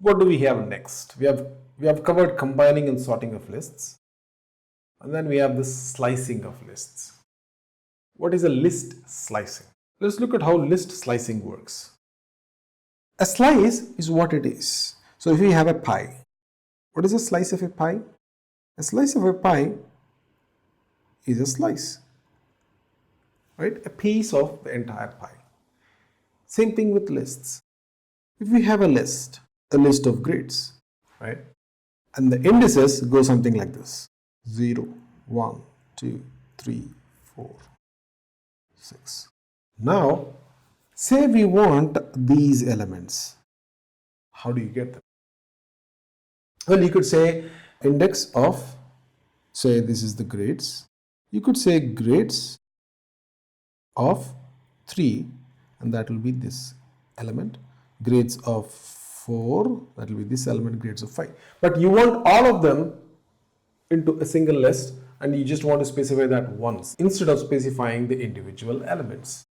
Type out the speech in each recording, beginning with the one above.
What do we have next? We have covered combining and sorting of lists. And then we have the slicing of lists. What is a list slicing? Let's look at how list slicing works. A slice is what it is. So if we have a pie, what is a slice of a pie? A slice of a pie is a slice, right? A piece of the entire pie. Same thing with lists. If we have a list of grades, right? And the indices go something like this: 0, 1, 2, 3, 4, 6. Now, say we want these elements. How do you get them? Well, you could say index of, say this is the grades. You could say grades of 3, and that will be this element. Grades of 4, that will be this element. Grades of 5. But you want all of them into a single list, and you just want to specify that once instead of specifying the individual elements.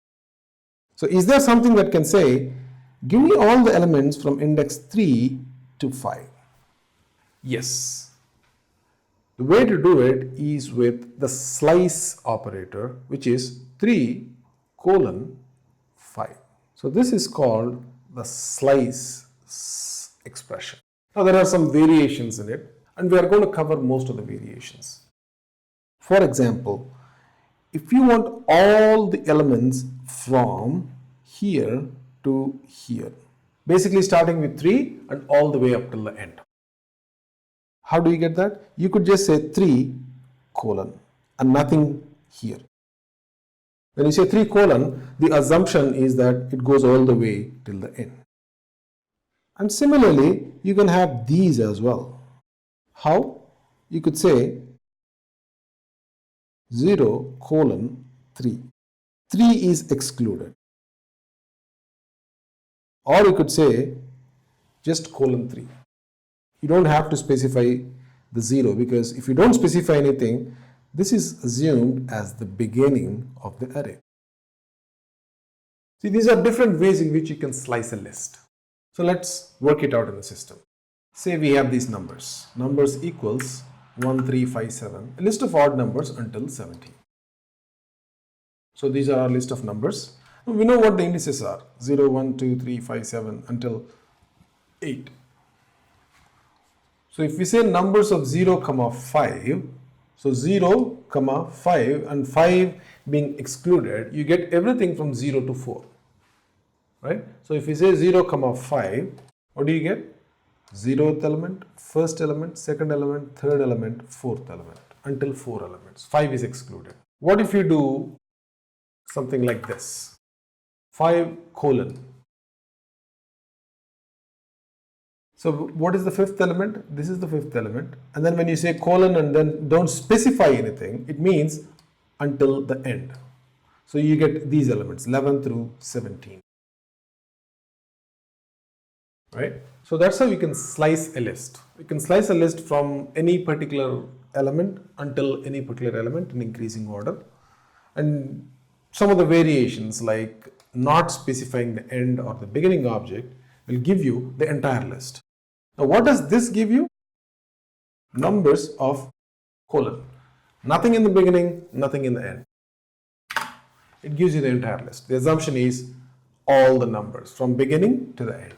So is there something that can say, give me all the elements from index 3 to 5? Yes. The way to do it is with the slice operator, which is 3 colon 5. So this is called the slice expression. Now there are some variations in it, and we are going to cover most of the variations. For example, if you want all the elements from here to here, basically starting with 3 and all the way up till the end. How do you get that? You could just say 3 colon and nothing here. When you say 3 colon, the assumption is that it goes all the way till the end. And similarly, you can have these as well. How? You could say 0 colon 3. 3 is excluded. Or you could say just colon 3. You don't have to specify the 0, because if you don't specify anything, this is assumed as the beginning of the array. See, these are different ways in which you can slice a list. So let's work it out in the system. Say we have these numbers. Numbers equals 1, 3, 5, 7. A list of odd numbers until 17. So these are our list of numbers. We know what the indices are. 0, 1, 2, 3, 5, 7 until 8. So if we say numbers of 0, 5, so 0, 5 and 5 being excluded, you get everything from 0 to 4, right? So if we say 0, 5, what do you get? 0th element, first element, second element, third element, fourth element, until 4 elements. 5 is excluded. What if you do something like this? 5 colon. So what is the fifth element? This is the fifth element. And then when you say colon and then don't specify anything, it means until the end. So you get these elements, 11 through 17. Right? So that's how you can slice a list. You can slice a list from any particular element until any particular element in increasing order. And some of the variations, like not specifying the end or the beginning object, will give you the entire list. Now what does this give you? Numbers of colon. Nothing in the beginning, nothing in the end. It gives you the entire list. The assumption is all the numbers from beginning to the end.